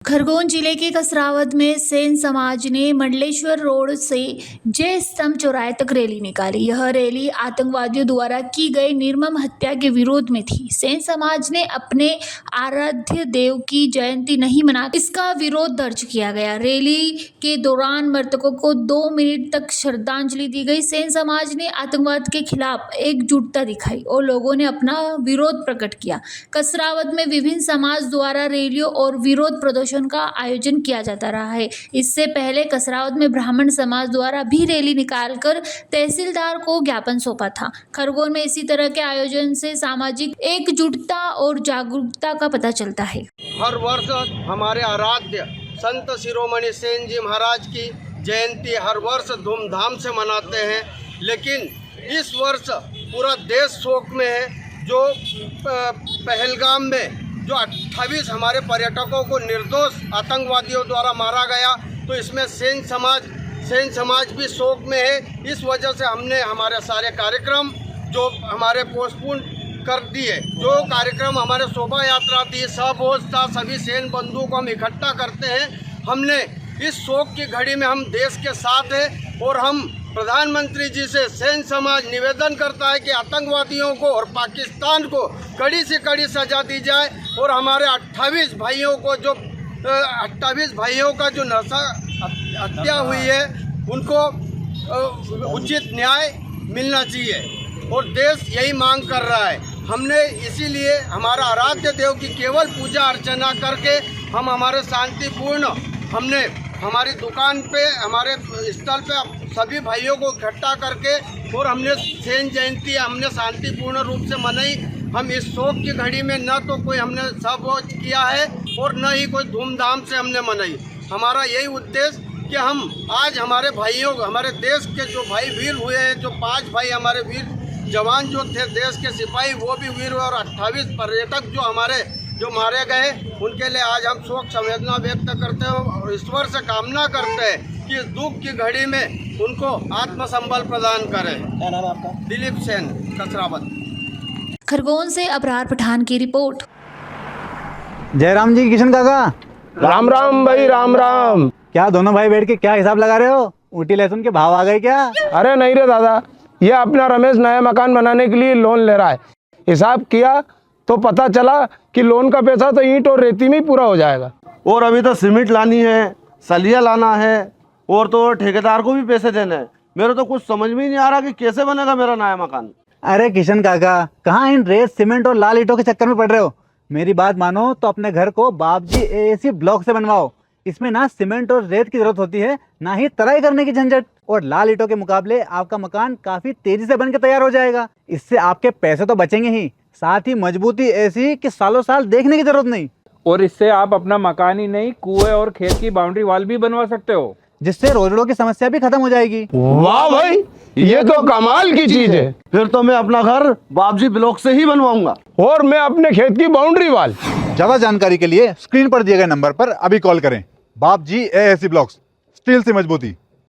खरगोन जिले के कसरावद में सेन समाज ने मंडलेश्वर रोड से जय स्तंभ चौराहे तक रैली निकाली। यह रैली आतंकवादियों द्वारा की गई निर्मम हत्या के विरोध में थी। सेन समाज ने अपने आराध्य देव की जयंती नहीं मना इसका विरोध दर्ज किया गया। रैली के दौरान मृतकों को 2 मिनट तक श्रद्धांजलि दी गई। सेन समाज ने आतंकवाद के खिलाफ एकजुटता दिखाई और लोगों ने अपना विरोध प्रकट किया। कसरावद में विभिन्न समाज द्वारा रैलियों और विरोध प्रदर्शन का आयोजन किया जाता रहा है। इससे पहले कसरावद में ब्राह्मण समाज द्वारा भी रैली निकालकर तहसीलदार को ज्ञापन सौंपा था। खरगोन में इसी तरह के आयोजन से सामाजिक एकजुटता और जागरूकता का पता चलता है। हर वर्ष हमारे आराध्य संत शिरोमणि सेन जी महाराज की जयंती हर वर्ष धूमधाम से मनाते हैं, लेकिन इस वर्ष पूरा देश शोक में है। जो पहलगाम में जो 28 हमारे पर्यटकों को निर्दोष आतंकवादियों द्वारा मारा गया, तो इसमें सेन समाज भी शोक में है। इस वजह से हमने हमारे सारे कार्यक्रम जो हमारे पोस्टपोन कर दिए। जो कार्यक्रम हमारे शोभा यात्रा थी, सहभोज था, सभी सेन बंधुओं को हम इकट्ठा करते हैं। हमने इस शोक की घड़ी में हम देश के साथ हैं और हम प्रधानमंत्री जी से सेन समाज निवेदन करता है कि आतंकवादियों को और पाकिस्तान को कड़ी से कड़ी सजा दी जाए और हमारे 28 भाइयों को जो 28 भाइयों का जो हत्या हुई है उनको उचित न्याय मिलना चाहिए और देश यही मांग कर रहा है। हमने इसीलिए हमारा आराध्य देव की केवल पूजा अर्चना करके हम हमारे शांतिपूर्ण हमने हमारी दुकान पे हमारे स्थल पे सभी भाइयों को इकट्ठा करके और हमने सेन जयंती हमने शांतिपूर्ण रूप से मनाई। हम इस शोक की घड़ी में न तो कोई हमने सहभोज किया है और न ही कोई धूमधाम से हमने मनाई। हमारा यही उद्देश्य कि हम आज हमारे भाइयों हमारे देश के जो भाई वीर हुए हैं, जो 5 भाई हमारे वीर जवान जो थे देश के सिपाही वो भी वीर हुए और 28 पर्यटक जो हमारे जो मारे गए, उनके लिए आज हम शोक संवेदना व्यक्त करते हैं और ईश्वर से कामना करते हैं कि इस दुख की घड़ी में उनको आत्मसंबल प्रदान करें। क्या नाम है आपका? दिलीप सेन, कसरावद। खरगोन से अबरार पठान की रिपोर्ट। जयराम जी, किशन काका। राम राम भाई, राम राम। क्या दोनों भाई बैठ के क्या हिसाब लगा रहे हो? ऊटी लहसुन के भाव आ गए क्या? अरे नहीं रे दादा, ये अपना रमेश नया मकान बनाने के लिए लोन ले रहा है। हिसाब किया तो पता चला कि लोन का पैसा तो ईंट और रेती में ही पूरा हो जाएगा। और अभी तो सीमेंट लानी है, सलिया लाना है और तो ठेकेदार को भी पैसे देने हैं। मेरे तो कुछ समझ में ही नहीं आ रहा कि कैसे बनेगा मेरा नया मकान। अरे किशन काका, कहाँ इन रेत सीमेंट और लाल ईंटों के चक्कर में पड़ रहे हो? मेरी बात मानो तो अपने घर को बाबजी AAC ब्लॉक से बनवाओ। इसमें ना सीमेंट और रेत की जरूरत होती है, ना ही तराई करने की झंझट। और लाल ईंटों के मुकाबले आपका मकान काफी तेजी से बनकर तैयार हो जाएगा। इससे आपके पैसे तो बचेंगे ही, साथ ही मजबूती ऐसी कि सालों साल देखने की जरूरत नहीं। और इससे आप अपना मकान ही नहीं, कुएं और खेत की बाउंड्री वॉल भी बनवा सकते हो, जिससे रोजड़ों की समस्या भी खत्म हो जाएगी। वाह भाई, ये तो कमाल की चीज है। फिर तो मैं अपना घर बाबजी ब्लॉक से ही बनवाऊंगा और मैं अपने खेत की बाउंड्री वाल। ज्यादा जानकारी के लिए स्क्रीन पर दिए गए नंबर पर अभी कॉल करें। बाबजी AAC ब्लॉक्स, स्टील से मजबूती।